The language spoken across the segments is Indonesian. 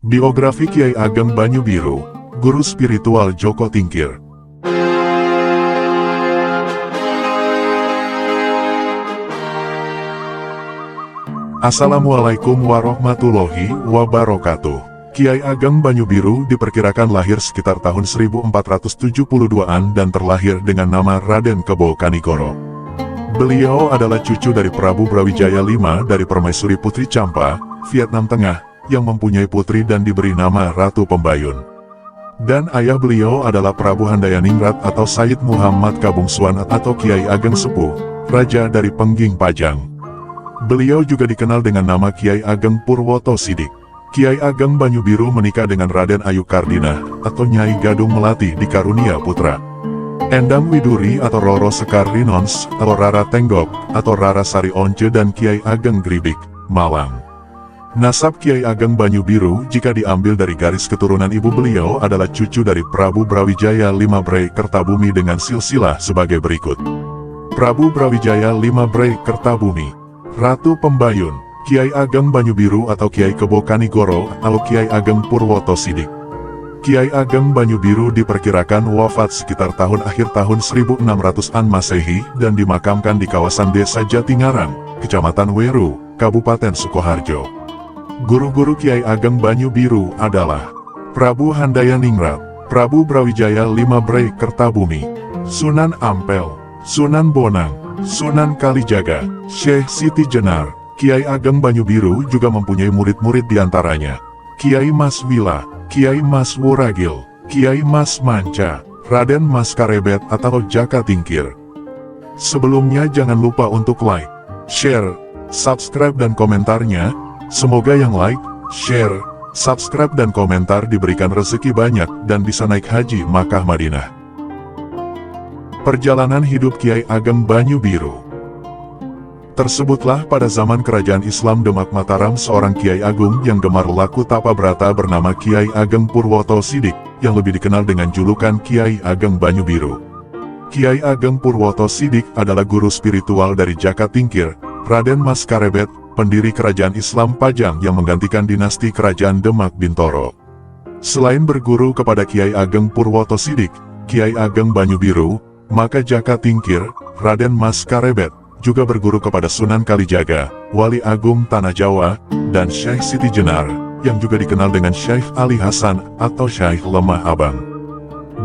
Biografi Kiai Ageng Banyu Biru, Guru Spiritual Joko Tingkir. Assalamualaikum warahmatullahi wabarakatuh. Kiai Ageng Banyu Biru diperkirakan lahir sekitar tahun 1472-an dan terlahir dengan nama Raden Kebo Kanigoro. Beliau adalah cucu dari Prabu Brawijaya V dari Permaisuri Putri Campa, Vietnam Tengah, yang mempunyai putri dan diberi nama Ratu Pembayun. Dan ayah beliau adalah Prabu Handayaningrat atau Said Muhammad Kabungsuan atau Kiai Ageng Sepuh, Raja dari Pengging Pajang. Beliau juga dikenal dengan nama Kiai Ageng Purwoto Sidik. Kiai Ageng Banyu Biru menikah dengan Raden Ayu Kardinah atau Nyai Gadung Melati di Karunia Putra. Endang Widuri atau Roro Sekar Rinons atau Rara Tenggok atau Rara Sari Once dan Kiai Ageng Gribik, Malang. Nasab Kiai Ageng Banyu Biru jika diambil dari garis keturunan ibu beliau adalah cucu dari Prabu Brawijaya V Brei Kertabumi dengan silsilah sebagai berikut. Prabu Brawijaya V Brei Kertabumi, Ratu Pembayun, Kiai Ageng Banyu Biru atau Kiai Kebo Kanigoro atau Kiai Ageng Purwoto Sidik. Kiai Ageng Banyu Biru diperkirakan wafat sekitar akhir tahun 1600-an Masehi dan dimakamkan di kawasan Desa Jatingarang, Kecamatan Weru, Kabupaten Sukoharjo. Guru-guru Kiai Ageng Banyu Biru adalah Prabu Handayaningrat, Prabu Brawijaya V Brei Kertabumi, Sunan Ampel, Sunan Bonang, Sunan Kalijaga, Syekh Siti Jenar. Kiai Ageng Banyu Biru juga mempunyai murid-murid diantaranya Kiai Mas Wila, Kiai Mas Wuragil, Kiai Mas Manca, Raden Mas Karebet atau Jaka Tingkir. Sebelumnya jangan lupa untuk like, share, subscribe dan komentarnya. Semoga yang like, share, subscribe dan komentar diberikan rezeki banyak dan bisa naik haji Makkah Madinah. Perjalanan hidup Kiai Ageng Banyu Biru. Tersebutlah pada zaman kerajaan Islam Demak Mataram seorang Kiai Agung yang gemar laku tapa brata bernama Kiai Ageng Purwoto Sidik, yang lebih dikenal dengan julukan Kiai Ageng Banyu Biru. Kiai Ageng Purwoto Sidik adalah guru spiritual dari Jaka Tingkir, Raden Mas Karebet, pendiri kerajaan Islam Pajang yang menggantikan dinasti kerajaan Demak Bintoro. Selain berguru kepada Kiai Ageng Purwoto Sidik, Kiai Ageng Banyu Biru, maka Jaka Tingkir, Raden Mas Karebet, juga berguru kepada Sunan Kalijaga, Wali Agung Tanah Jawa, dan Syekh Siti Jenar, yang juga dikenal dengan Syekh Ali Hasan atau Syekh Lemah Abang.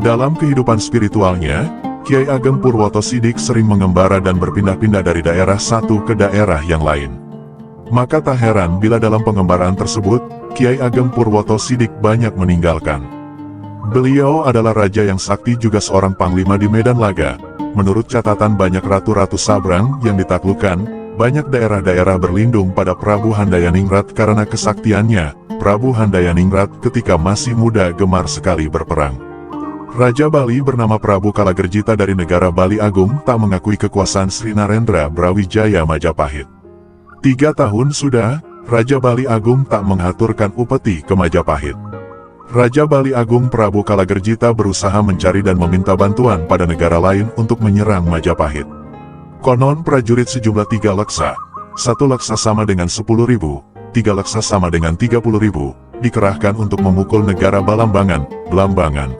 Dalam kehidupan spiritualnya, Kiai Ageng Purwoto Sidik sering mengembara dan berpindah-pindah dari daerah satu ke daerah yang lain. Maka tak heran bila dalam pengembaraan tersebut, Kiai Ageng Purwoto Sidik banyak meninggalkan. Beliau adalah raja yang sakti juga seorang panglima di medan laga. Menurut catatan banyak ratu-ratu Sabrang yang ditaklukkan, banyak daerah-daerah berlindung pada Prabu Handayaningrat karena kesaktiannya. Prabu Handayaningrat ketika masih muda gemar sekali berperang. Raja Bali bernama Prabu Kalagerjita dari negara Bali Agung tak mengakui kekuasaan Sri Narendra Brawijaya Majapahit. 3 tahun sudah, Raja Bali Agung tak mengaturkan upeti ke Majapahit. Raja Bali Agung Prabu Kalagerjita berusaha mencari dan meminta bantuan pada negara lain untuk menyerang Majapahit. Konon prajurit sejumlah 3 leksa, 1 leksa sama dengan 10.000, 3 leksa sama dengan 30.000, dikerahkan untuk memukul negara Belambangan.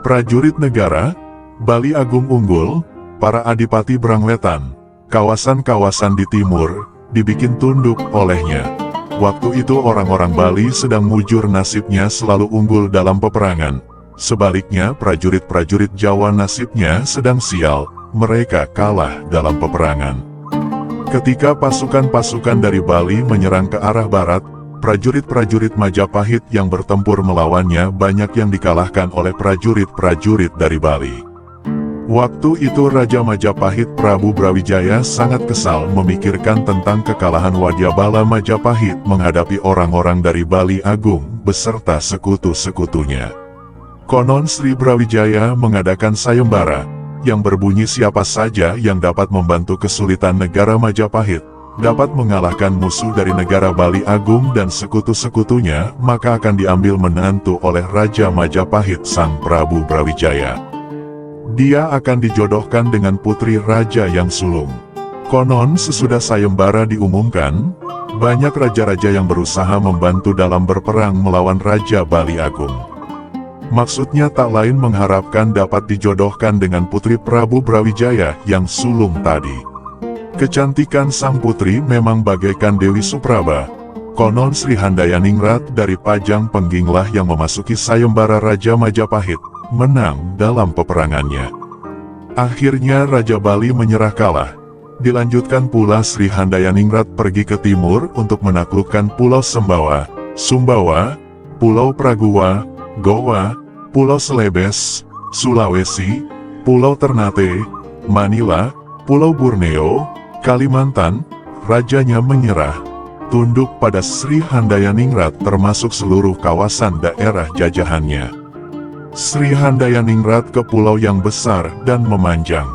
Prajurit negara, Bali Agung unggul, para adipati Brangwetan, kawasan-kawasan di timur, dibikin tunduk olehnya. Waktu itu orang-orang Bali sedang mujur nasibnya selalu unggul dalam peperangan. Sebaliknya prajurit-prajurit Jawa nasibnya sedang sial, mereka kalah dalam peperangan. Ketika pasukan-pasukan dari Bali menyerang ke arah barat, prajurit-prajurit Majapahit yang bertempur melawannya banyak yang dikalahkan oleh prajurit-prajurit dari Bali. Waktu itu Raja Majapahit Prabu Brawijaya sangat kesal memikirkan tentang kekalahan Wadyabala Majapahit menghadapi orang-orang dari Bali Agung beserta sekutu-sekutunya. Konon Sri Brawijaya mengadakan sayembara, yang berbunyi siapa saja yang dapat membantu kesulitan negara Majapahit, dapat mengalahkan musuh dari negara Bali Agung dan sekutu-sekutunya, maka akan diambil menantu oleh Raja Majapahit Sang Prabu Brawijaya. Dia akan dijodohkan dengan putri raja yang sulung. Konon sesudah sayembara diumumkan, banyak raja-raja yang berusaha membantu dalam berperang melawan Raja Bali Agung. Maksudnya tak lain mengharapkan dapat dijodohkan dengan putri Prabu Brawijaya yang sulung tadi. Kecantikan sang putri memang bagaikan Dewi Supraba. Konon Sri Handayaningrat dari Pajang Pengginglah yang memasuki sayembara Raja Majapahit, menang dalam peperangannya. Akhirnya Raja Bali menyerah kalah. Dilanjutkan pula Sri Handayaningrat pergi ke timur untuk menaklukkan Pulau Sembawa, Sumbawa, Pulau Praguwa, Goa, Pulau Celebes, Sulawesi, Pulau Ternate, Manila, Pulau Borneo, Kalimantan. Rajanya menyerah, tunduk pada Sri Handayaningrat termasuk seluruh kawasan daerah jajahannya. Sri Handayaningrat ke pulau yang besar dan memanjang,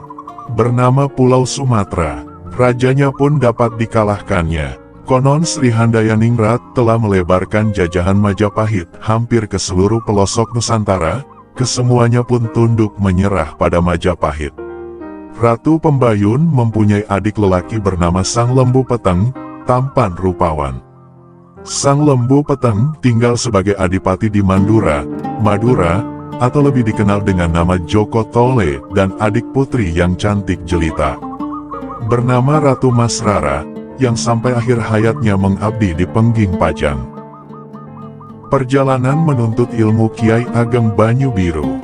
bernama Pulau Sumatera. Rajanya pun dapat dikalahkannya. Konon Sri Handayaningrat telah melebarkan jajahan Majapahit hampir ke seluruh pelosok Nusantara, kesemuanya pun tunduk menyerah pada Majapahit. Ratu Pembayun mempunyai adik lelaki bernama Sang Lembu Peteng, tampan rupawan. Sang Lembu Peteng tinggal sebagai adipati di Mandura, Madura, atau lebih dikenal dengan nama Joko Tole, dan adik putri yang cantik jelita bernama Ratu Masrara, yang sampai akhir hayatnya mengabdi di Pengging Pajang. Perjalanan menuntut ilmu Kiai Ageng Banyu Biru.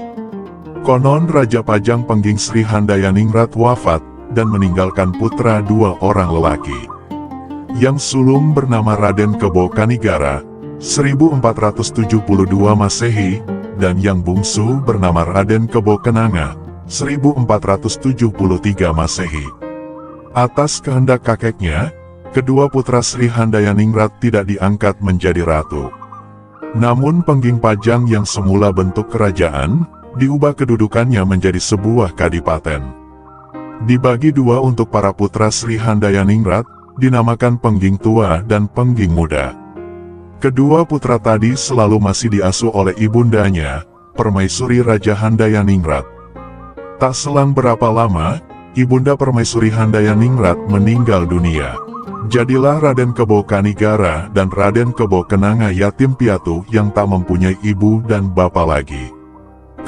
Konon Raja Pajang Pengging Sri Handayaningrat wafat, dan meninggalkan putra 2 orang lelaki. Yang sulung bernama Raden Kebo Kanigara, 1472 Masehi, dan yang bungsu bernama Raden Kebo Kenanga, 1473 Masehi. Atas kehendak kakeknya, kedua putra Sri Handayaningrat tidak diangkat menjadi ratu. Namun Pengging Pajang yang semula bentuk kerajaan, diubah kedudukannya menjadi sebuah kadipaten. Dibagi 2 untuk para putra Sri Handayaningrat, dinamakan Pengging Tua dan Pengging Muda. Kedua putra tadi selalu masih diasuh oleh ibundanya, Permaisuri Raja Handayaningrat. Tak selang berapa lama, ibunda Permaisuri Handayaningrat meninggal dunia. Jadilah Raden Kebo Kanigara dan Raden Kebo Kenanga yatim piatu yang tak mempunyai ibu dan bapa lagi.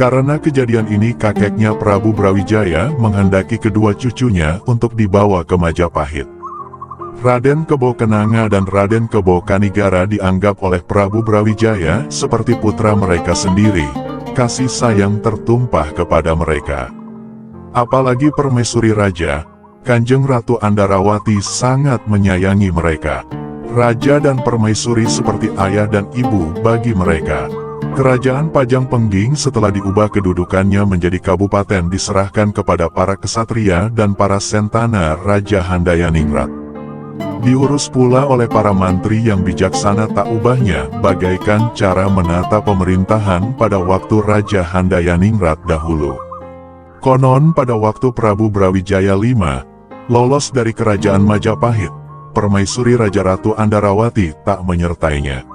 Karena kejadian ini kakeknya Prabu Brawijaya menghendaki kedua cucunya untuk dibawa ke Majapahit. Raden Kebo Kenanga dan Raden Kebo Kanigara dianggap oleh Prabu Brawijaya seperti putra mereka sendiri. Kasih sayang tertumpah kepada mereka. Apalagi Permaisuri Raja, Kanjeng Ratu Andarawati sangat menyayangi mereka. Raja dan Permaisuri seperti ayah dan ibu bagi mereka. Kerajaan Pajang Pengging setelah diubah kedudukannya menjadi kabupaten diserahkan kepada para kesatria dan para sentana Raja Handayaningrat. Diurus pula oleh para mantri yang bijaksana, tak ubahnya bagaikan cara menata pemerintahan pada waktu Raja Handayaningrat dahulu. Konon pada waktu Prabu Brawijaya V lolos dari kerajaan Majapahit, Permaisuri Raja Ratu Andarawati tak menyertainya.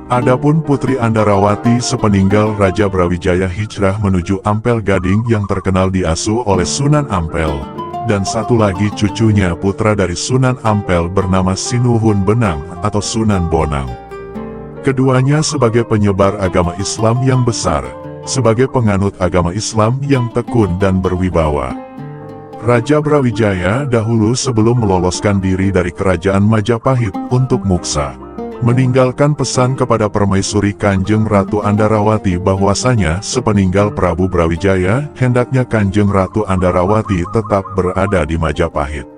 Adapun Putri Andarawati sepeninggal Raja Brawijaya hijrah menuju Ampel Gading yang terkenal diasuh oleh Sunan Ampel. Dan satu lagi cucunya putra dari Sunan Ampel bernama Sinuhun Benang atau Sunan Bonang. Keduanya sebagai penyebar agama Islam yang besar, sebagai penganut agama Islam yang tekun dan berwibawa. Raja Brawijaya dahulu sebelum meloloskan diri dari kerajaan Majapahit untuk muksa, meninggalkan pesan kepada Permaisuri Kanjeng Ratu Andarawati bahwasanya sepeninggal Prabu Brawijaya, hendaknya Kanjeng Ratu Andarawati tetap berada di Majapahit.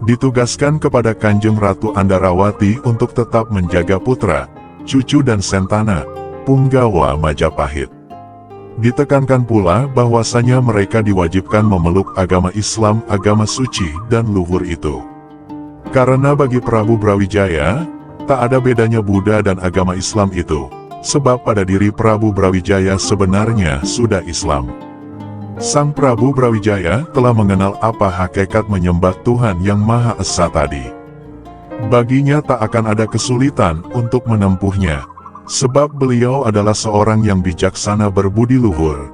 Ditugaskan kepada Kanjeng Ratu Andarawati untuk tetap menjaga putra, cucu dan sentana, Punggawa Majapahit. Ditekankan pula bahwasanya mereka diwajibkan memeluk agama Islam, agama suci dan luhur itu. Karena bagi Prabu Brawijaya, tak ada bedanya Buddha dan agama Islam itu, sebab pada diri Prabu Brawijaya sebenarnya sudah Islam. Sang Prabu Brawijaya telah mengenal apa hakikat menyembah Tuhan yang Maha Esa tadi. Baginya tak akan ada kesulitan untuk menempuhnya, sebab beliau adalah seorang yang bijaksana berbudi luhur,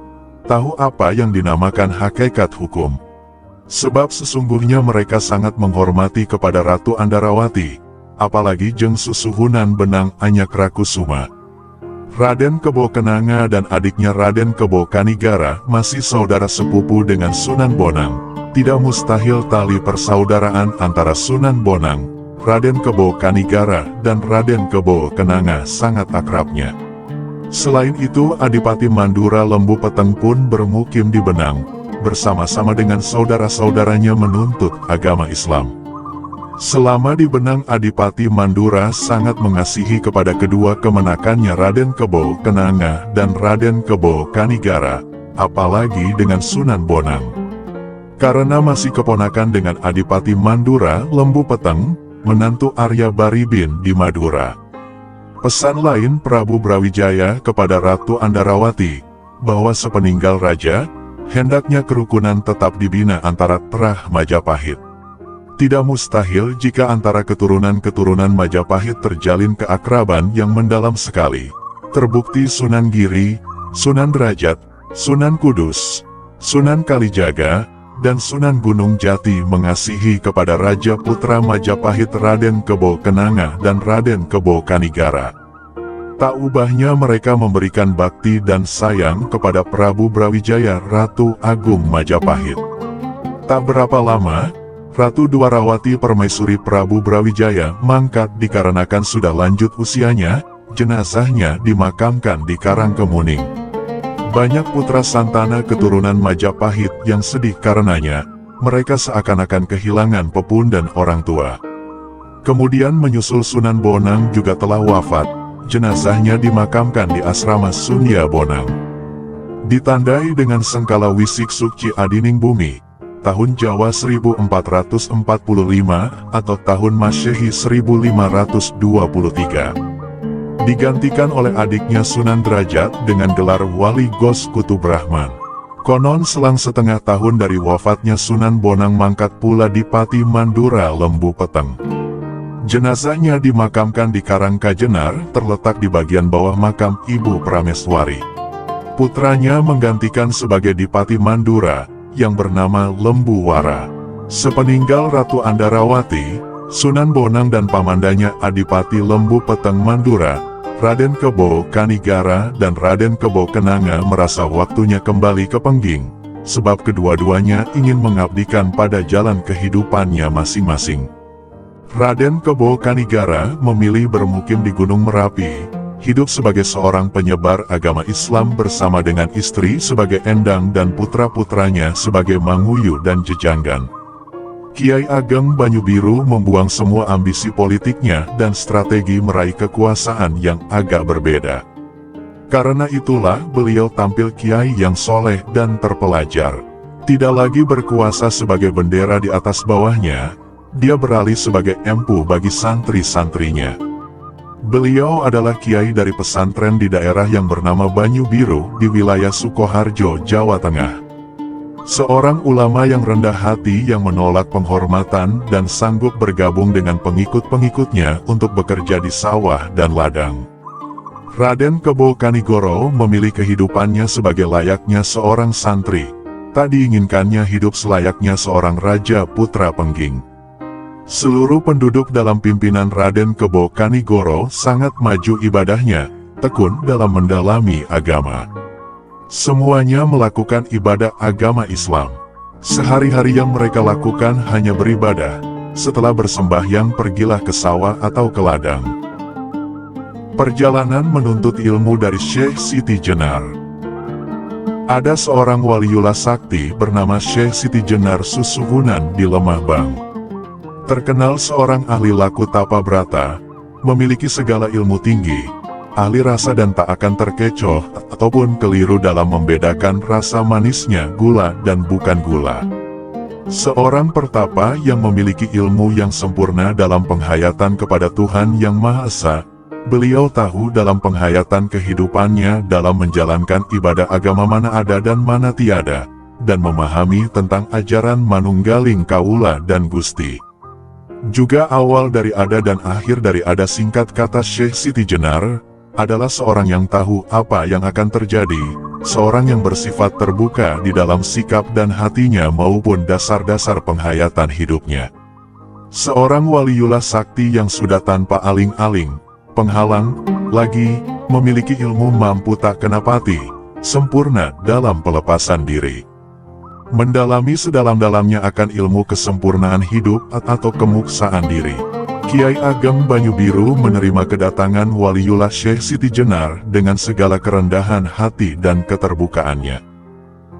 tahu apa yang dinamakan hakikat hukum. Sebab sesungguhnya mereka sangat menghormati kepada Ratu Andarawati, apalagi Jeng Susuhunan Benang Anyakrakusuma. Raden Kebo Kenanga dan adiknya Raden Kebo Kanigara masih saudara sepupu dengan Sunan Bonang. Tidak mustahil tali persaudaraan antara Sunan Bonang, Raden Kebo Kanigara, dan Raden Kebo Kenanga sangat akrabnya. Selain itu, Adipati Mandura Lembu Peteng pun bermukim di Benang, bersama-sama dengan saudara-saudaranya menuntut agama Islam. Selama di Benang, Adipati Mandura sangat mengasihi kepada kedua kemenakannya Raden Kebo Kenanga dan Raden Kebo Kanigara, apalagi dengan Sunan Bonang. Karena masih keponakan dengan Adipati Mandura Lembu Peteng, menantu Arya Baribin di Madura. Pesan lain Prabu Brawijaya kepada Ratu Andarawati, bahwa sepeninggal raja, hendaknya kerukunan tetap dibina antara terah Majapahit. Tidak mustahil jika antara keturunan-keturunan Majapahit terjalin keakraban yang mendalam sekali. Terbukti Sunan Giri, Sunan Derajat, Sunan Kudus, Sunan Kalijaga, dan Sunan Gunung Jati mengasihi kepada Raja Putra Majapahit Raden Kebo Kenanga dan Raden Kebo Kanigara. Tak ubahnya mereka memberikan bakti dan sayang kepada Prabu Brawijaya Ratu Agung Majapahit. Tak berapa lama, Ratu Dwarawati Permaisuri Prabu Brawijaya mangkat dikarenakan sudah lanjut usianya, jenazahnya dimakamkan di Karangkemuning. Banyak putra santana keturunan Majapahit yang sedih karenanya, mereka seakan-akan kehilangan pepundhen orang tua. Kemudian menyusul Sunan Bonang juga telah wafat, jenazahnya dimakamkan di asrama Sundya Bonang. Ditandai dengan sengkala Wisik Sukci Adining Bumi, tahun Jawa 1445 atau tahun Masehi 1523. Digantikan oleh adiknya Sunan Derajat dengan gelar Wali Gos Kutub Rahman. Konon selang setengah tahun dari wafatnya Sunan Bonang mangkat pula Dipati Mandura Lembu Peteng. Jenazahnya dimakamkan di Karangkajenar, terletak di bagian bawah makam Ibu Prameswari. Putranya menggantikan sebagai Dipati Mandura, yang bernama Lembu Wara. Sepeninggal Ratu Andarawati, Sunan Bonang dan pamandanya Adipati Lembu Peteng Mandura, Raden Kebo Kanigara dan Raden Kebo Kenanga merasa waktunya kembali ke Pengging, sebab kedua-duanya ingin mengabdikan pada jalan kehidupannya masing-masing. Raden Kebo Kanigara memilih bermukim di Gunung Merapi, hidup sebagai seorang penyebar agama Islam bersama dengan istri sebagai Endang dan putra-putranya sebagai Manguyu dan Jejanggan. Kiai Ageng Banyu-Biru membuang semua ambisi politiknya dan strategi meraih kekuasaan yang agak berbeda. Karena itulah beliau tampil kiai yang soleh dan terpelajar. Tidak lagi berkuasa sebagai bendera di atas bawahnya, dia beralih sebagai empu bagi santri-santrinya. Beliau adalah kiai dari pesantren di daerah yang bernama Banyu Biru di wilayah Sukoharjo, Jawa Tengah. Seorang ulama yang rendah hati yang menolak penghormatan dan sanggup bergabung dengan pengikut-pengikutnya untuk bekerja di sawah dan ladang. Raden Kebo Kanigoro memilih kehidupannya sebagai layaknya seorang santri. Tak diinginkannya hidup selayaknya seorang raja putra Pengging. Seluruh penduduk dalam pimpinan Raden Kebo Kanigoro sangat maju ibadahnya, tekun dalam mendalami agama. Semuanya melakukan ibadah agama Islam. Sehari-hari yang mereka lakukan hanya beribadah, setelah bersembahyang pergilah ke sawah atau ke ladang. Perjalanan menuntut ilmu dari Syekh Siti Jenar. Ada seorang waliullah sakti bernama Syekh Siti Jenar Susuhunan di Lemah Bang. Terkenal seorang ahli laku tapa brata, memiliki segala ilmu tinggi, ahli rasa dan tak akan terkecoh ataupun keliru dalam membedakan rasa manisnya gula dan bukan gula. Seorang pertapa yang memiliki ilmu yang sempurna dalam penghayatan kepada Tuhan Yang Maha Esa, beliau tahu dalam penghayatan kehidupannya dalam menjalankan ibadah agama mana ada dan mana tiada, dan memahami tentang ajaran manunggaling kaula dan Gusti. Juga awal dari ada dan akhir dari ada. Singkat kata, Syekh Siti Jenar adalah seorang yang tahu apa yang akan terjadi, seorang yang bersifat terbuka di dalam sikap dan hatinya maupun dasar-dasar penghayatan hidupnya. Seorang waliullah sakti yang sudah tanpa aling-aling, penghalang, lagi memiliki ilmu mampu tak kenapati, sempurna dalam pelepasan diri. Mendalami sedalam-dalamnya akan ilmu kesempurnaan hidup atau kemuksaan diri. Kiai Ageng Banyu-Biru menerima kedatangan waliullah Syekh Siti Jenar dengan segala kerendahan hati dan keterbukaannya.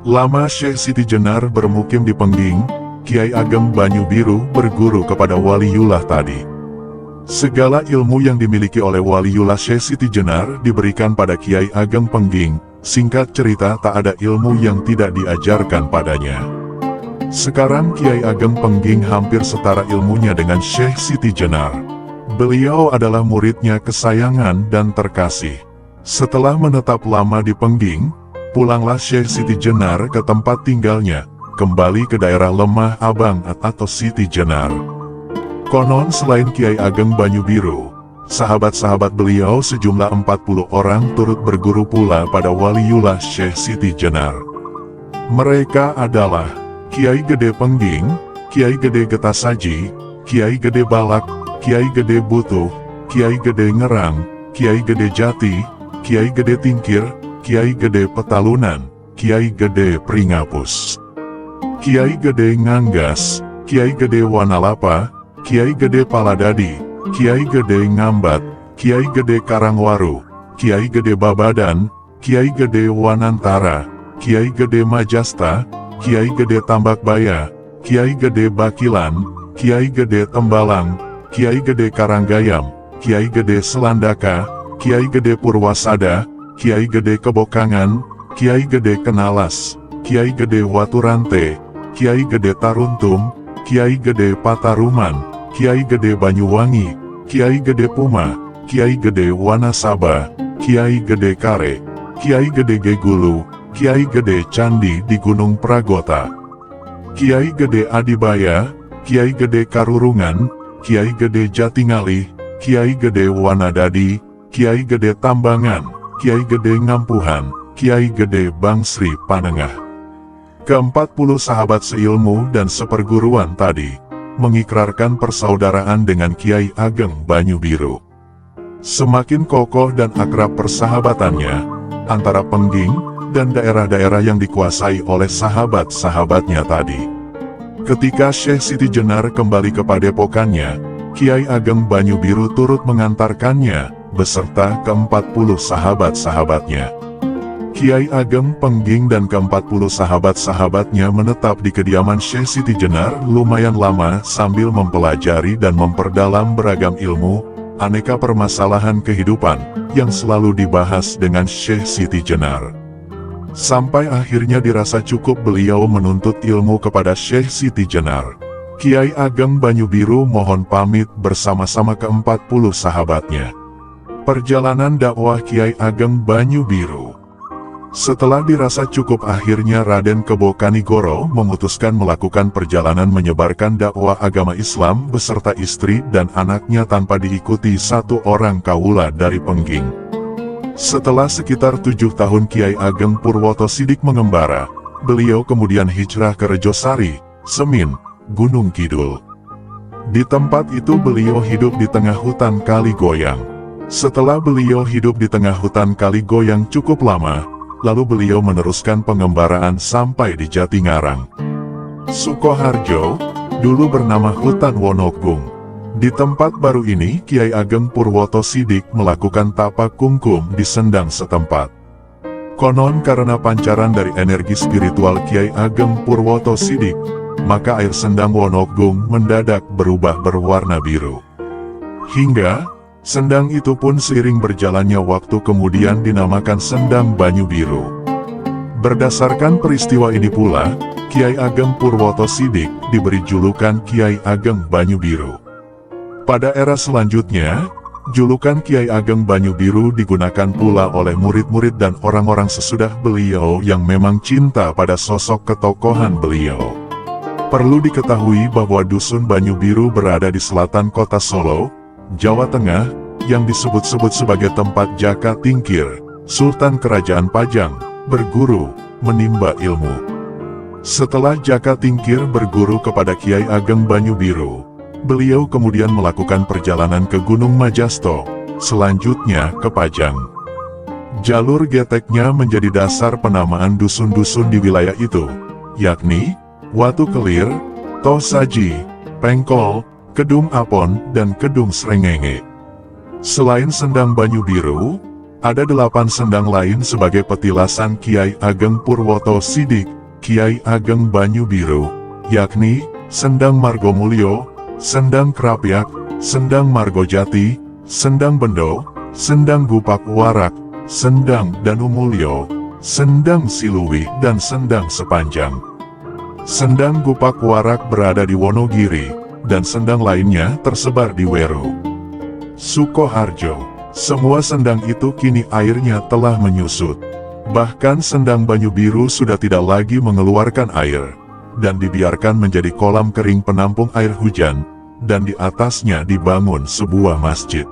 Lama Syekh Siti Jenar bermukim di Pengging, Kiai Ageng Banyu-Biru berguru kepada waliullah tadi. Segala ilmu yang dimiliki oleh waliullah Syekh Siti Jenar diberikan pada Kiai Ageng Pengging. Singkat cerita, tak ada ilmu yang tidak diajarkan padanya. Sekarang Kiai Ageng Pengging hampir setara ilmunya dengan Syekh Siti Jenar. Beliau adalah muridnya kesayangan dan terkasih. Setelah menetap lama di Pengging, pulanglah Syekh Siti Jenar ke tempat tinggalnya, kembali ke daerah Lemah Abang atau Siti Jenar. Konon selain Kiai Ageng Banyu-Biru, sahabat-sahabat beliau sejumlah 40 orang turut berguru pula pada waliullah Syekh Siti Jenar. Mereka adalah Kiai Gede Pengging, Kiai Gede Getasaji, Kiai Gede Balak, Kiai Gede Butuh, Kiai Gede Ngerang, Kiai Gede Jati, Kiai Gede Tingkir, Kiai Gede Petalunan, Kiai Gede Pringapus, Kiai Gede Nganggas, Kiai Gede Wanalapa, Kiai Gede Paladadi, Kiai Gede Ngambat, Kiai Gede Karangwaru, Kiai Gede Babadan, Kiai Gede Wanantara, Kiai Gede Majasta, Kiai Gede Tambakbaya, Kiai Gede Bakilan, Kiai Gede Tembalang, Kiai Gede Karanggayam, Kiai Gede Selandaka, Kiai Gede Purwasada, Kiai Gede Kebokangan, Kiai Gede Kenalas, Kiai Gede Waturante, Kiai Gede Taruntum, Kiai Gede Pataruman, Kiai Gede Banyuwangi, Kiai Gede Puma, Kiai Gede Wanasaba, Kiai Gede Kare, Kiai Gede Gegulu, Kiai Gede Candi di Gunung Pragota, Kiai Gede Adibaya, Kiai Gede Karurungan, Kiai Gede Jatingalih, Kiai Gede Wanadadi, Kiai Gede Tambangan, Kiai Gede Ngampuhan, Kiai Gede Bangsri Panengah. Ke-40 sahabat seilmu dan seperguruan tadi mengikrarkan persaudaraan dengan Kiai Ageng Banyu-Biru. Semakin kokoh dan akrab persahabatannya antara Pengging dan daerah-daerah yang dikuasai oleh sahabat-sahabatnya tadi. Ketika Syekh Siti Jenar kembali ke padepokannya, Kiai Ageng Banyu-Biru turut mengantarkannya beserta ke-40 sahabat-sahabatnya. Kiai Ageng Pengging dan ke-40 sahabat-sahabatnya menetap di kediaman Syekh Siti Jenar lumayan lama sambil mempelajari dan memperdalam beragam ilmu, aneka permasalahan kehidupan yang selalu dibahas dengan Syekh Siti Jenar. Sampai akhirnya dirasa cukup beliau menuntut ilmu kepada Syekh Siti Jenar. Kiai Ageng Banyu-Biru mohon pamit bersama-sama ke-40 sahabatnya. Perjalanan dakwah Kiai Ageng Banyu-Biru. Setelah dirasa cukup akhirnya Raden Kebo Kanigoro memutuskan melakukan perjalanan menyebarkan dakwah agama Islam beserta istri dan anaknya tanpa diikuti satu orang kaula dari Pengging. Setelah sekitar 7 tahun Kiai Ageng Purwoto Sidik mengembara, beliau kemudian hijrah ke Rejosari, Semin, Gunung Kidul. Di tempat itu beliau hidup di tengah hutan Kaligoyang. Setelah beliau hidup di tengah hutan Kaligoyang cukup lama, lalu beliau meneruskan pengembaraan sampai di Jatingarang, Sukoharjo, dulu bernama Hutan Wonogung. Di tempat baru ini Kiai Ageng Purwoto Sidik melakukan tapak kungkum di sendang setempat. Konon karena pancaran dari energi spiritual Kiai Ageng Purwoto Sidik, maka air sendang Wonogung mendadak berubah berwarna biru. Hingga sendang itu pun seiring berjalannya waktu kemudian dinamakan Sendang Banyu Biru. Berdasarkan peristiwa ini pula, Kiai Ageng Purwoto Sidik diberi julukan Kiai Ageng Banyu Biru. Pada era selanjutnya, julukan Kiai Ageng Banyu-Biru digunakan pula oleh murid-murid dan orang-orang sesudah beliau yang memang cinta pada sosok ketokohan beliau. Perlu diketahui bahwa Dusun Banyu-Biru berada di selatan kota Solo, Jawa Tengah, yang disebut-sebut sebagai tempat Jaka Tingkir, Sultan Kerajaan Pajang, berguru, menimba ilmu. Setelah Jaka Tingkir berguru kepada Kiai Ageng Banyu Biru, beliau kemudian melakukan perjalanan ke Gunung Majasto, selanjutnya ke Pajang. Jalur geteknya menjadi dasar penamaan dusun-dusun di wilayah itu, yakni Watu Kelir, Tosaji, Pengkol, Kedung Apon, dan Kedung Srengenge. Selain Sendang Banyu Biru, ada 8 sendang lain sebagai petilasan Kiai Ageng Purwoto Sidik, Kiai Ageng Banyu Biru, yakni Sendang Margomulyo, Sendang Krapyak, Sendang Margojati, Sendang Bendo, Sendang Gupak Warak, Sendang Danumulyo, Sendang Siluwih, dan Sendang Sepanjang. Sendang Gupak Warak berada di Wonogiri, dan sendang lainnya tersebar di Weru, Sukoharjo. Semua sendang itu kini airnya telah menyusut. Bahkan Sendang Banyu Biru sudah tidak lagi mengeluarkan air, dan dibiarkan menjadi kolam kering penampung air hujan, dan di atasnya dibangun sebuah masjid.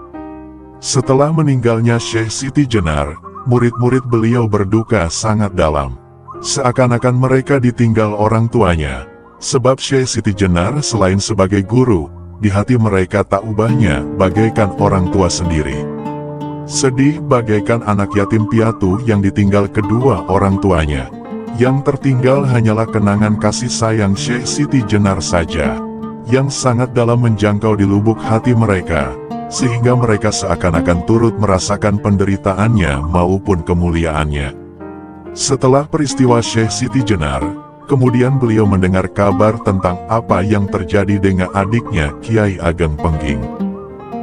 Setelah meninggalnya Syekh Siti Jenar, murid-murid beliau berduka sangat dalam. Seakan-akan mereka ditinggal orang tuanya, sebab Syekh Siti Jenar selain sebagai guru, di hati mereka tak ubahnya bagaikan orang tua sendiri. Sedih bagaikan anak yatim piatu yang ditinggal kedua orang tuanya. Yang tertinggal hanyalah kenangan kasih sayang Syekh Siti Jenar saja, yang sangat dalam menjangkau di lubuk hati mereka, sehingga mereka seakan-akan turut merasakan penderitaannya maupun kemuliaannya. Setelah peristiwa Syekh Siti Jenar, kemudian beliau mendengar kabar tentang apa yang terjadi dengan adiknya Kiai Ageng Pengging.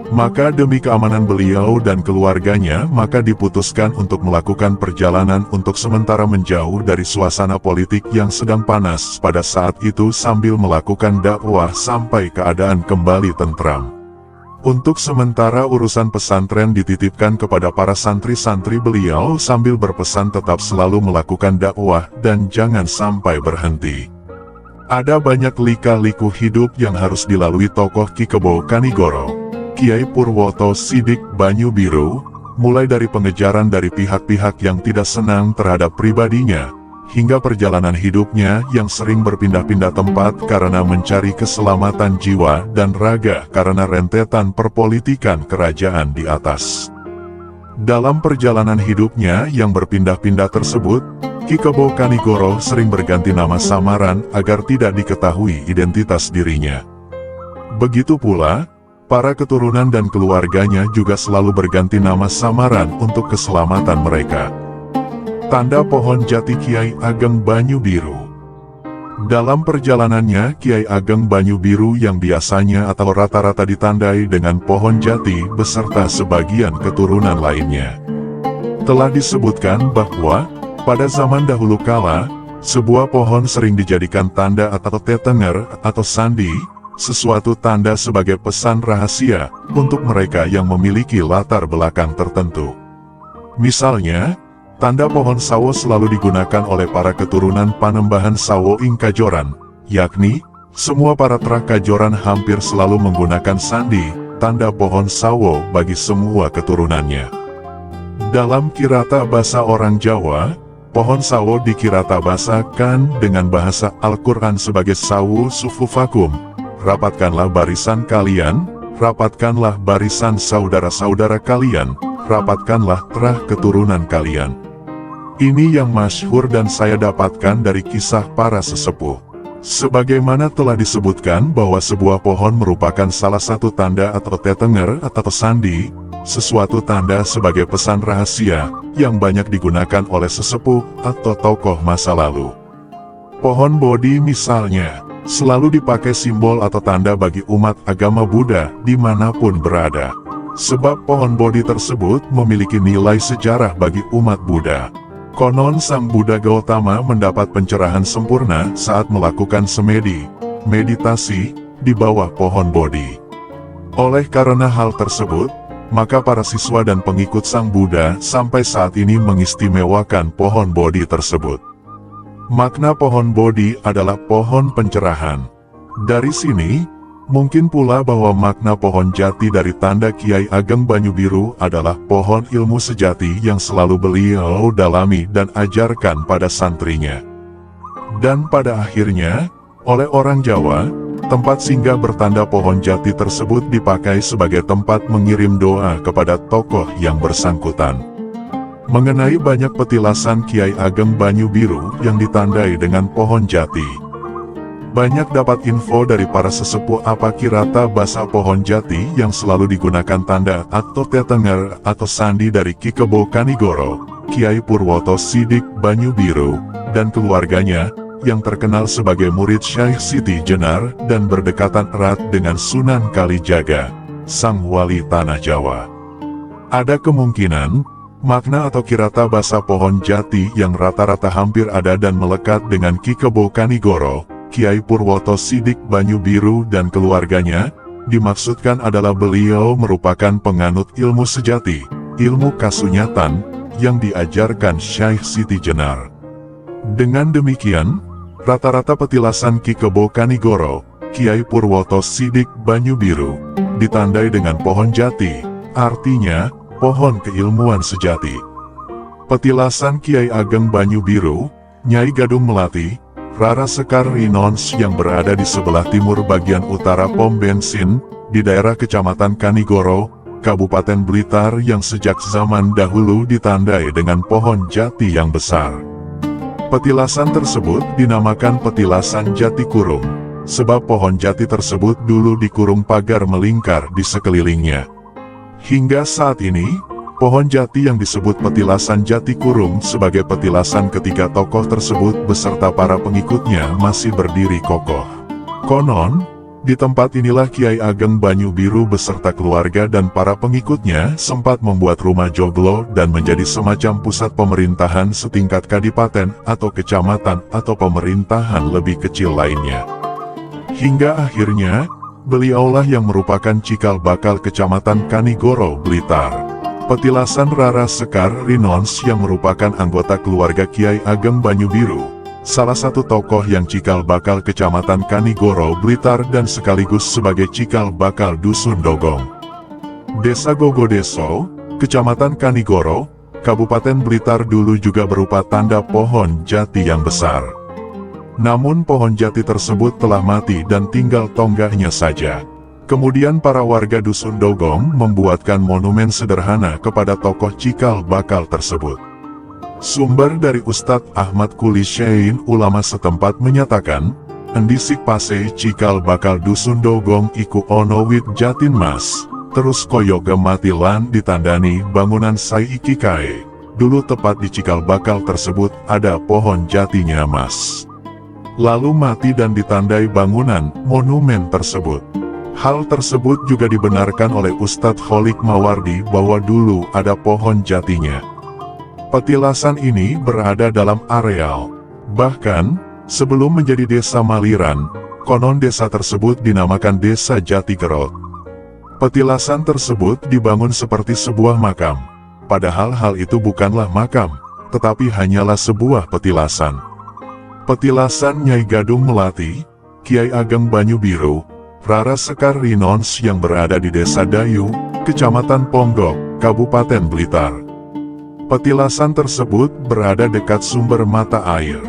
Maka demi keamanan beliau dan keluarganya, maka diputuskan untuk melakukan perjalanan untuk sementara menjauh dari suasana politik yang sedang panas pada saat itu sambil melakukan dakwah sampai keadaan kembali tentram. Untuk sementara urusan pesantren dititipkan kepada para santri-santri beliau sambil berpesan tetap selalu melakukan dakwah dan jangan sampai berhenti. Ada banyak lika-liku hidup yang harus dilalui tokoh Ki Kebo Kanigoro, Kiai Purwoto Sidik Banyu Biru, mulai dari pengejaran dari pihak-pihak yang tidak senang terhadap pribadinya, hingga perjalanan hidupnya yang sering berpindah-pindah tempat karena mencari keselamatan jiwa dan raga karena rentetan perpolitikan kerajaan di atas. Dalam perjalanan hidupnya yang berpindah-pindah tersebut, Ki Kebo Kanigoro sering berganti nama samaran agar tidak diketahui identitas dirinya. Begitu pula, para keturunan dan keluarganya juga selalu berganti nama samaran untuk keselamatan mereka. Tanda pohon jati Kiai Ageng Banyu Biru. Dalam perjalanannya, Kiai Ageng Banyu Biru yang biasanya atau rata-rata ditandai dengan pohon jati beserta sebagian keturunan lainnya. Telah disebutkan bahwa, pada zaman dahulu kala, sebuah pohon sering dijadikan tanda atau tetenger atau sandi, sesuatu tanda sebagai pesan rahasia untuk mereka yang memiliki latar belakang tertentu. Misalnya, tanda pohon sawo selalu digunakan oleh para keturunan Panembahan Sawo ing Kajoran, yakni, semua para Trak Kajoran hampir selalu menggunakan sandi, tanda pohon sawo bagi semua keturunannya. Dalam kirata bahasa orang Jawa, pohon sawo dikiratabasakan dengan bahasa Al-Quran sebagai sawu sufufakum. Rapatkanlah barisan kalian, rapatkanlah barisan saudara-saudara kalian, rapatkanlah terah keturunan kalian. Ini yang masyhur dan saya dapatkan dari kisah para sesepuh. Sebagaimana telah disebutkan bahwa sebuah pohon merupakan salah satu tanda atau tetenger atau sandi, sesuatu tanda sebagai pesan rahasia, yang banyak digunakan oleh sesepuh atau tokoh masa lalu. Pohon Bodhi misalnya, selalu dipakai simbol atau tanda bagi umat agama Buddha dimanapun berada. Sebab pohon Bodhi tersebut memiliki nilai sejarah bagi umat Buddha. Konon Sang Buddha Gautama mendapat pencerahan sempurna saat melakukan semedi, meditasi, di bawah pohon Bodhi. Oleh karena hal tersebut, maka para siswa dan pengikut Sang Buddha sampai saat ini mengistimewakan pohon Bodhi tersebut. Makna pohon Bodhi adalah pohon pencerahan. Dari sini, Mungkin pula bahwa makna pohon jati dari tanda Kiai Ageng Banyu Biru adalah pohon ilmu sejati yang selalu beliau dalami dan ajarkan pada santrinya. Dan pada akhirnya, oleh orang Jawa, tempat singgah bertanda pohon jati tersebut dipakai sebagai tempat mengirim doa kepada tokoh yang bersangkutan. Mengenai banyak petilasan Kiai Ageng Banyu Biru yang ditandai dengan pohon jati, banyak dapat info dari para sesepuh apa kirata basa pohon jati yang selalu digunakan tanda atau tetenger atau sandi dari Ki Kebo Kanigoro, Kiai Purwoto Sidik Banyu Biru, dan keluarganya, yang terkenal sebagai murid Syekh Siti Jenar dan berdekatan erat dengan Sunan Kalijaga, sang wali tanah Jawa. Ada kemungkinan, makna atau kirata basa pohon jati yang rata-rata hampir ada dan melekat dengan Ki Kebo Kanigoro, Kiai Purwoto Sidik Banyu Biru dan keluarganya, dimaksudkan adalah beliau merupakan penganut ilmu sejati, ilmu kasunyatan, yang diajarkan Syekh Siti Jenar. Dengan demikian, rata-rata petilasan Ki Kebo Kanigoro, Kiai Purwoto Sidik Banyu Biru, ditandai dengan pohon jati, artinya, pohon keilmuan sejati. Petilasan Kiai Ageng Banyu Biru, Nyai Gadung Melati, Rara Sekar Rinons yang berada di sebelah timur bagian utara pom bensin, di daerah Kecamatan Kanigoro, Kabupaten Blitar yang sejak zaman dahulu ditandai dengan pohon jati yang besar. Petilasan tersebut dinamakan petilasan jati kurung, sebab pohon jati tersebut dulu dikurung pagar melingkar di sekelilingnya. Hingga saat ini, pohon jati yang disebut petilasan jati kurung sebagai petilasan ketiga tokoh tersebut beserta para pengikutnya masih berdiri kokoh. Konon, di tempat inilah Kiai Ageng Banyu Biru beserta keluarga dan para pengikutnya sempat membuat rumah joglo dan menjadi semacam pusat pemerintahan setingkat kadipaten atau kecamatan atau pemerintahan lebih kecil lainnya. Hingga akhirnya, beliaulah yang merupakan cikal bakal Kecamatan Kanigoro, Blitar. Petilasan Rara Sekar Rinons yang merupakan anggota keluarga Kiai Ageng Banyu Biru, salah satu tokoh yang cikal bakal Kecamatan Kanigoro, Blitar dan sekaligus sebagai cikal bakal Dusun Dogong. Desa Gogodeso, Kecamatan Kanigoro, Kabupaten Blitar dulu juga berupa tanda pohon jati yang besar. Namun pohon jati tersebut telah mati dan tinggal tonggaknya saja. Kemudian para warga Dusun Dogong membuatkan monumen sederhana kepada tokoh cikal bakal tersebut. Sumber dari Ustadz Ahmad Kulisyain ulama setempat menyatakan, endisik pase cikal bakal Dusun Dogong iku ono wit jatin mas, terus koyoga mati lan ditandani bangunan saiki kae. Dulu tepat di cikal bakal tersebut ada pohon jatinya mas. Lalu mati dan ditandai bangunan monumen tersebut. Hal tersebut juga dibenarkan oleh Ustadz Kholik Mawardi bahwa dulu ada pohon jatinya. Petilasan ini berada dalam areal. Bahkan, sebelum menjadi desa Maliran, konon desa tersebut dinamakan Desa Jatigerot. Petilasan tersebut dibangun seperti sebuah makam. Padahal hal itu bukanlah makam, tetapi hanyalah sebuah petilasan. Petilasan Nyai Gadung Melati, Kiai Ageng Banyu Biru, Rara Sekar Rinons yang berada di Desa Dayu, Kecamatan Ponggok, Kabupaten Blitar. Petilasan tersebut berada dekat sumber mata air.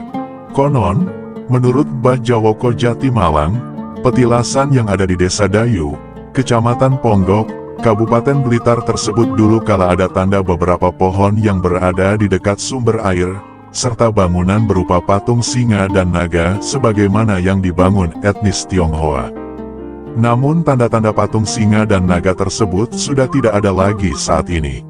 Konon, menurut Mbah Jawoko Jati Malang, petilasan yang ada di Desa Dayu, Kecamatan Ponggok, Kabupaten Blitar tersebut dulu kala ada tanda beberapa pohon yang berada di dekat sumber air, serta bangunan berupa patung singa dan naga sebagaimana yang dibangun etnis Tionghoa. Namun tanda-tanda patung singa dan naga tersebut sudah tidak ada lagi saat ini.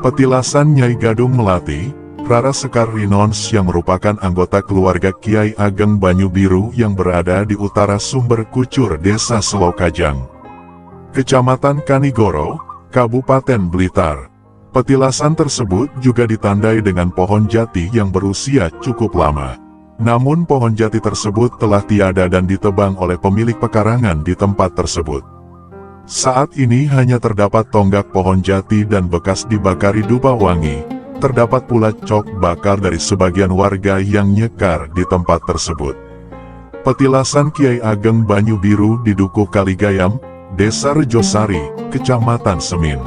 Petilasan Nyai Gadung Melati, Rara Sekar Rinons yang merupakan anggota keluarga Kiai Ageng Banyu Biru yang berada di utara sumber Kucur Desa Selokajang, Kecamatan Kanigoro, Kabupaten Blitar. Petilasan tersebut juga ditandai dengan pohon jati yang berusia cukup lama. Namun pohon jati tersebut telah tiada dan ditebang oleh pemilik pekarangan di tempat tersebut. Saat ini hanya terdapat tonggak pohon jati dan bekas dibakari dupa wangi. Terdapat pula cok bakar dari sebagian warga yang nyekar di tempat tersebut. Petilasan Kiai Ageng Banyu Biru di Dukuh Kaligayam, Desa Rejosari, Kecamatan Semin.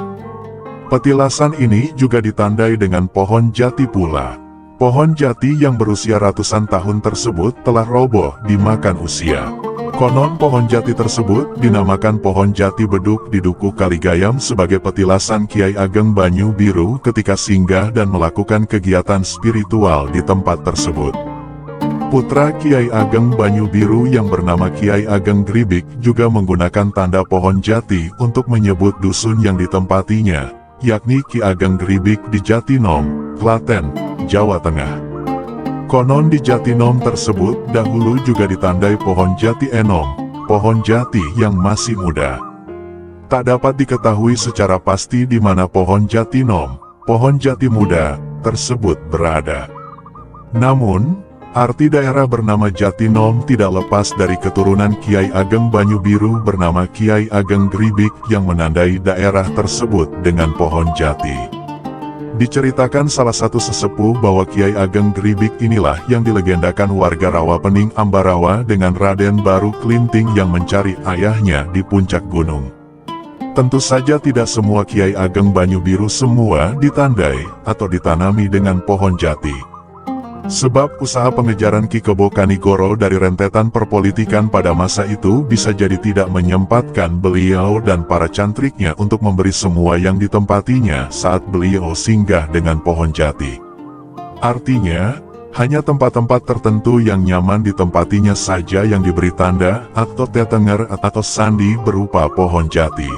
Petilasan ini juga ditandai dengan pohon jati pula. Pohon jati yang berusia ratusan tahun tersebut telah roboh dimakan usia. Konon pohon jati tersebut dinamakan pohon jati beduk di Dukuh Kaligayam sebagai petilasan Kiai Ageng Banyu Biru ketika singgah dan melakukan kegiatan spiritual di tempat tersebut. Putra Kiai Ageng Banyu Biru yang bernama Kiai Ageng Gribik juga menggunakan tanda pohon jati untuk menyebut dusun yang ditempatinya, yakni Ki Ageng Gribik di Jatinom, Klaten, Jawa Tengah. Konon di Jatinom tersebut dahulu juga ditandai pohon jati enom, pohon jati yang masih muda. Tak dapat diketahui secara pasti di mana pohon Jatinom, pohon jati muda, tersebut berada. Namun, arti daerah bernama Jatinom tidak lepas dari keturunan Kiai Ageng Banyu Biru bernama Kiai Ageng Gribik yang menandai daerah tersebut dengan pohon jati. Diceritakan salah satu sesepuh bahwa Kiai Ageng Gribik inilah yang dilegendakan warga Rawapening Ambarawa dengan Raden Baru Klinting yang mencari ayahnya di puncak gunung. Tentu saja tidak semua Kiai Ageng Banyu Biru semua ditandai atau ditanami dengan pohon jati. Sebab usaha pengejaran Ki Kebo Kanigoro dari rentetan perpolitikan pada masa itu bisa jadi tidak menyempatkan beliau dan para cantriknya untuk memberi semua yang ditempatinya saat beliau singgah dengan pohon jati. Artinya, hanya tempat-tempat tertentu yang nyaman ditempatinya saja yang diberi tanda atau tetenger atau sandi berupa pohon jati.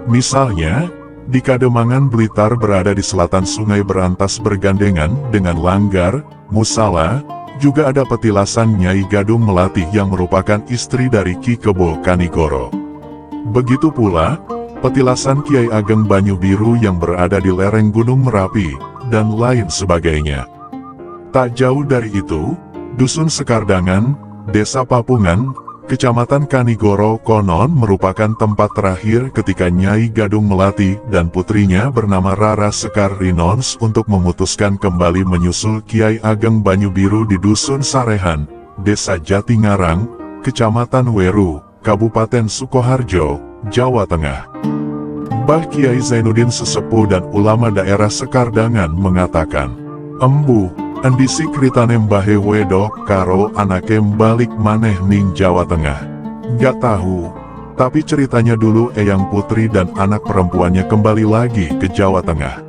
Misalnya, di Kademangan Blitar berada di selatan Sungai Berantas bergandengan dengan Langgar, Musala, juga ada petilasan Nyai Gadung Melati yang merupakan istri dari Ki Kebo Kanigoro. Begitu pula, petilasan Kiai Ageng Banyu Biru yang berada di lereng Gunung Merapi, dan lain sebagainya. Tak jauh dari itu, Dusun Sekardangan, Desa Papungan, Kecamatan Kanigoro konon merupakan tempat terakhir ketika Nyai Gadung Melati dan putrinya bernama Rara Sekar Rinons untuk memutuskan kembali menyusul Kiai Ageng Banyu Biru di Dusun Sarehan, Desa Jatingarang, Kecamatan Weru, Kabupaten Sukoharjo, Jawa Tengah. Mbah Kiai Zainuddin sesepuh dan ulama daerah Sekardangan mengatakan, "Embu, andisi kritane mbahe wedok karo anake balik maneh ning Jawa Tengah. Gak tahu, tapi ceritanya dulu eyang putri dan anak perempuannya kembali lagi ke Jawa Tengah.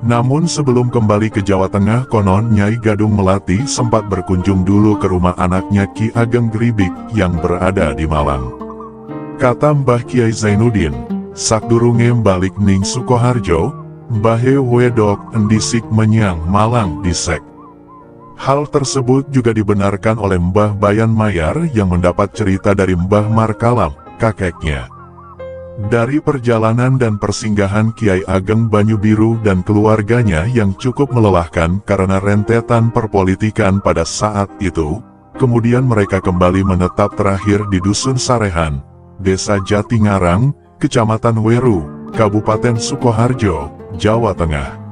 Namun sebelum kembali ke Jawa Tengah konon Nyai Gadung Melati sempat berkunjung dulu ke rumah anaknya Ki Ageng Gribik yang berada di Malang. Kata Mbah Kiai Zainuddin, sakdurunge balik ning Sukoharjo, mbahe wedok endisik menyang Malang disek." Hal tersebut juga dibenarkan oleh Mbah Bayan Mayar yang mendapat cerita dari Mbah Markalam, kakeknya. Dari perjalanan dan persinggahan Kiai Ageng Banyu Biru dan keluarganya yang cukup melelahkan karena rentetan perpolitikan pada saat itu, kemudian mereka kembali menetap terakhir di Dusun Sarehan, Desa Jatingarang, Kecamatan Weru, Kabupaten Sukoharjo, Jawa Tengah.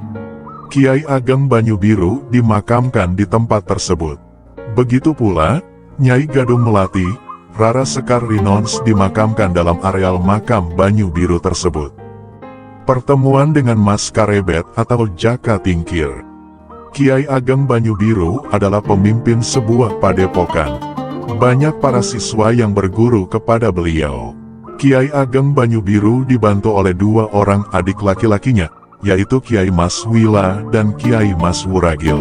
Kiai Ageng Banyu Biru dimakamkan di tempat tersebut. Begitu pula, Nyai Gadung Melati, Rara Sekar Rinons dimakamkan dalam areal makam Banyu Biru tersebut. Pertemuan dengan Mas Karebet atau Jaka Tingkir. Kiai Ageng Banyu Biru adalah pemimpin sebuah padepokan. Banyak para siswa yang berguru kepada beliau. Kiai Ageng Banyu Biru dibantu oleh dua orang adik laki-lakinya, yaitu Kiai Mas Wila dan Kiai Mas Wuragil.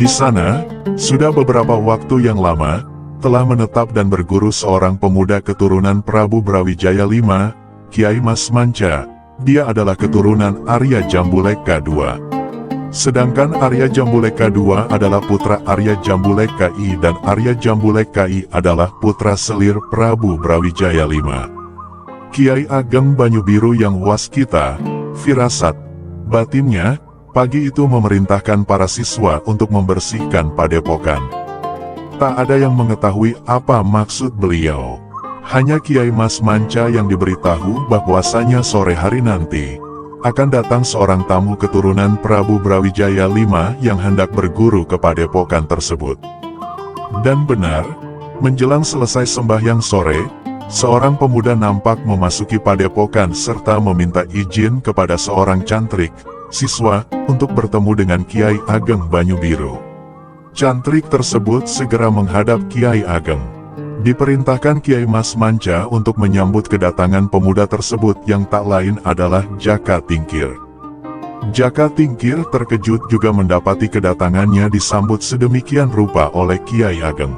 Di sana, sudah beberapa waktu yang lama, telah menetap dan berguru seorang pemuda keturunan Prabu Brawijaya V, Kiai Mas Manca. Dia adalah keturunan Arya Jambuleka II. Sedangkan Arya Jambuleka II adalah putra Arya Jambuleka I dan Arya Jambuleka I adalah putra selir Prabu Brawijaya V. Kiai Ageng Banyu Biru yang waskita, firasat, batinnya, pagi itu memerintahkan para siswa untuk membersihkan padepokan. Tak ada yang mengetahui apa maksud beliau. Hanya Kiai Mas Manca yang diberitahu bahwasanya sore hari nanti akan datang seorang tamu keturunan Prabu Brawijaya V yang hendak berguru ke padepokan tersebut. Dan benar, Menjelang selesai sembahyang sore, seorang pemuda nampak memasuki padepokan serta meminta izin kepada seorang cantrik, siswa, untuk bertemu dengan Kiai Ageng Banyu-Biru. Cantrik tersebut segera menghadap Kiai Ageng. Diperintahkan Kiai Mas Manca untuk menyambut kedatangan pemuda tersebut yang tak lain adalah Jaka Tingkir. Jaka Tingkir terkejut juga mendapati kedatangannya disambut sedemikian rupa oleh Kiai Ageng.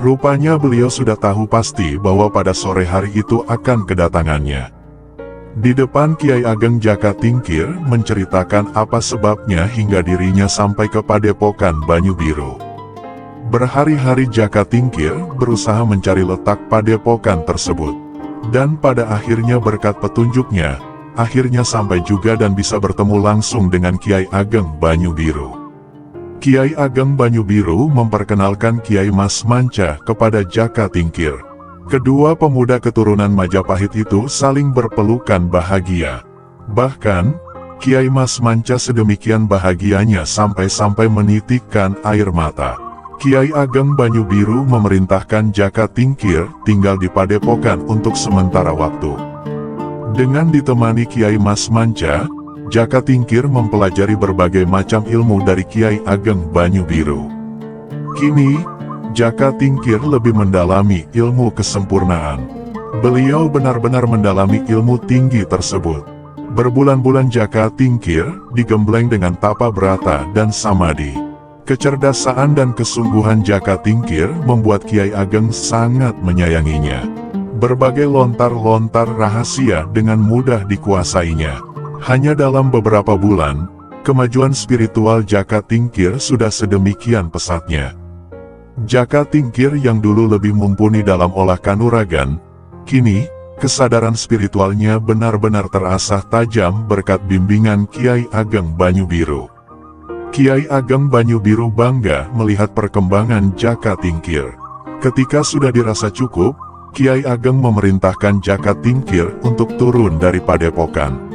Rupanya beliau sudah tahu pasti bahwa pada sore hari itu akan kedatangannya. Di depan Kiai Ageng, Jaka Tingkir menceritakan apa sebabnya hingga dirinya sampai ke padepokan Banyu-Biru. Berhari-hari Jaka Tingkir berusaha mencari letak padepokan tersebut. Dan pada akhirnya berkat petunjuknya, akhirnya sampai juga dan bisa bertemu langsung dengan Kiai Ageng Banyu-Biru. Kiai Ageng Banyu-Biru memperkenalkan Kiai Mas Manca kepada Jaka Tingkir. Kedua pemuda keturunan Majapahit itu saling berpelukan bahagia. Bahkan, Kiai Mas Manca sedemikian bahagianya sampai-sampai menitikkan air mata. Kiai Ageng Banyu-Biru memerintahkan Jaka Tingkir tinggal di padepokan untuk sementara waktu. Dengan ditemani Kiai Mas Manca, Jaka Tingkir mempelajari berbagai macam ilmu dari Kiai Ageng Banyu-Biru. Kini, Jaka Tingkir lebih mendalami ilmu kesempurnaan. Beliau benar-benar mendalami ilmu tinggi tersebut. Berbulan-bulan Jaka Tingkir digembleng dengan tapa brata dan samadhi. Kecerdasaan dan kesungguhan Jaka Tingkir membuat Kiai Ageng sangat menyayanginya. Berbagai lontar-lontar rahasia dengan mudah dikuasainya. Hanya dalam beberapa bulan, kemajuan spiritual Jaka Tingkir sudah sedemikian pesatnya. Jaka Tingkir yang dulu lebih mumpuni dalam olah kanuragan, kini, kesadaran spiritualnya benar-benar terasah tajam berkat bimbingan Kiai Ageng Banyu-Biru. Kiai Ageng Banyu-Biru bangga melihat perkembangan Jaka Tingkir. Ketika sudah dirasa cukup, Kiai Ageng memerintahkan Jaka Tingkir untuk turun dari padepokan.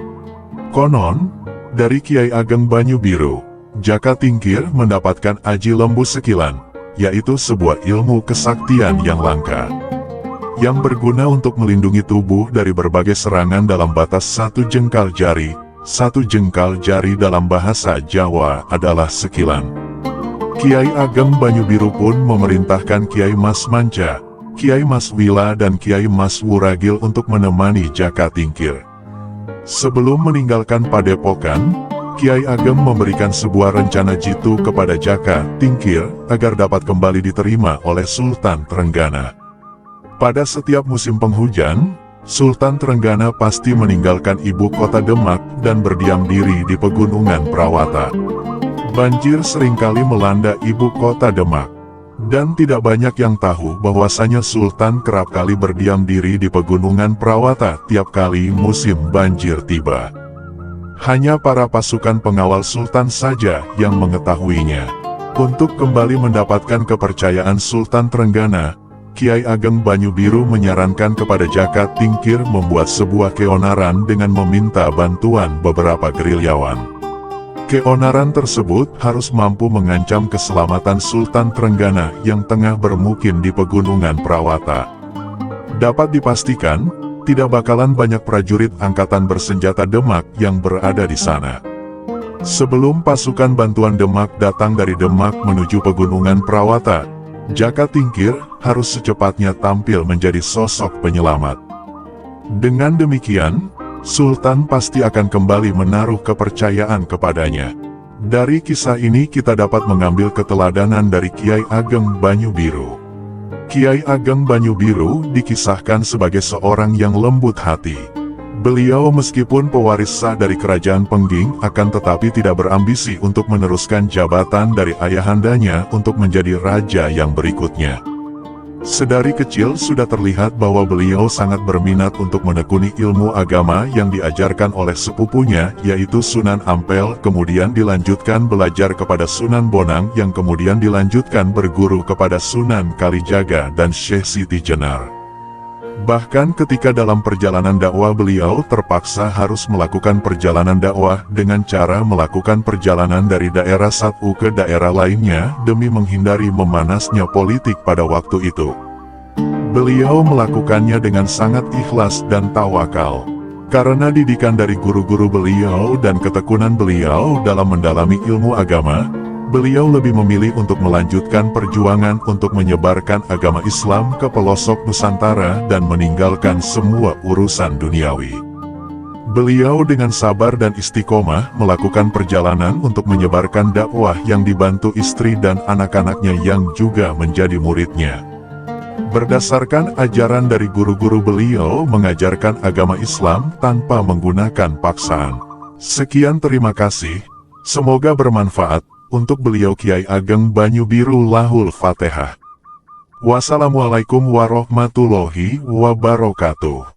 Konon, dari Kiai Ageng Banyu-Biru, Jaka Tingkir mendapatkan aji lembu sekilan, yaitu sebuah ilmu kesaktian yang langka, yang berguna untuk melindungi tubuh dari berbagai serangan dalam batas satu jengkal jari. Satu jengkal jari dalam bahasa Jawa adalah sekilan. Kiai Ageng Banyu-Biru pun memerintahkan Kiai Mas Manca, Kiai Mas Wila dan Kiai Mas Wuragil untuk menemani Jaka Tingkir. Sebelum meninggalkan padepokan, Kiai Ageng memberikan sebuah rencana jitu kepada Jaka Tingkir agar dapat kembali diterima oleh Sultan Trenggana. Pada setiap musim penghujan, Sultan Trenggana pasti meninggalkan ibu kota Demak dan berdiam diri di pegunungan Prawata. Banjir seringkali melanda ibu kota Demak. Dan tidak banyak yang tahu bahwasanya Sultan kerap kali berdiam diri di pegunungan Prawata tiap kali musim banjir tiba. Hanya para pasukan pengawal Sultan saja yang mengetahuinya. Untuk kembali mendapatkan kepercayaan Sultan Trenggana, Kiai Ageng Banyu-Biru menyarankan kepada Jaka Tingkir membuat sebuah keonaran dengan meminta bantuan beberapa gerilyawan. Keonaran tersebut harus mampu mengancam keselamatan Sultan Trenggana yang tengah bermukim di pegunungan Prawata. Dapat dipastikan, tidak bakalan banyak prajurit angkatan bersenjata Demak yang berada di sana. Sebelum pasukan bantuan Demak datang dari Demak menuju pegunungan Prawata, Jaka Tingkir harus secepatnya tampil menjadi sosok penyelamat. Dengan demikian, Sultan pasti akan kembali menaruh kepercayaan kepadanya. Dari kisah ini kita dapat mengambil keteladanan dari Kiai Ageng Banyu-Biru. Kiai Ageng Banyu-Biru dikisahkan sebagai seorang yang lembut hati. Beliau meskipun pewaris sah dari kerajaan Pengging akan tetapi tidak berambisi untuk meneruskan jabatan dari ayahandanya untuk menjadi raja yang berikutnya. Sedari kecil sudah terlihat bahwa beliau sangat berminat untuk menekuni ilmu agama yang diajarkan oleh sepupunya, yaitu Sunan Ampel, kemudian dilanjutkan belajar kepada Sunan Bonang, yang kemudian dilanjutkan berguru kepada Sunan Kalijaga dan Syekh Siti Jenar. Bahkan ketika dalam perjalanan dakwah beliau terpaksa harus melakukan perjalanan dakwah dengan cara melakukan perjalanan dari daerah satu ke daerah lainnya demi menghindari memanasnya politik pada waktu itu. Beliau melakukannya dengan sangat ikhlas dan tawakal. Karena didikan dari guru-guru beliau dan ketekunan beliau dalam mendalami ilmu agama, beliau lebih memilih untuk melanjutkan perjuangan untuk menyebarkan agama Islam ke pelosok Nusantara dan meninggalkan semua urusan duniawi. Beliau dengan sabar dan istiqomah melakukan perjalanan untuk menyebarkan dakwah yang dibantu istri dan anak-anaknya yang juga menjadi muridnya. Berdasarkan ajaran dari guru-guru beliau mengajarkan agama Islam tanpa menggunakan paksaan. Sekian, terima kasih. Semoga bermanfaat. Untuk beliau Kiai Ageng Banyu Biru Lahul Fatihah. Wassalamualaikum warahmatullahi wabarakatuh.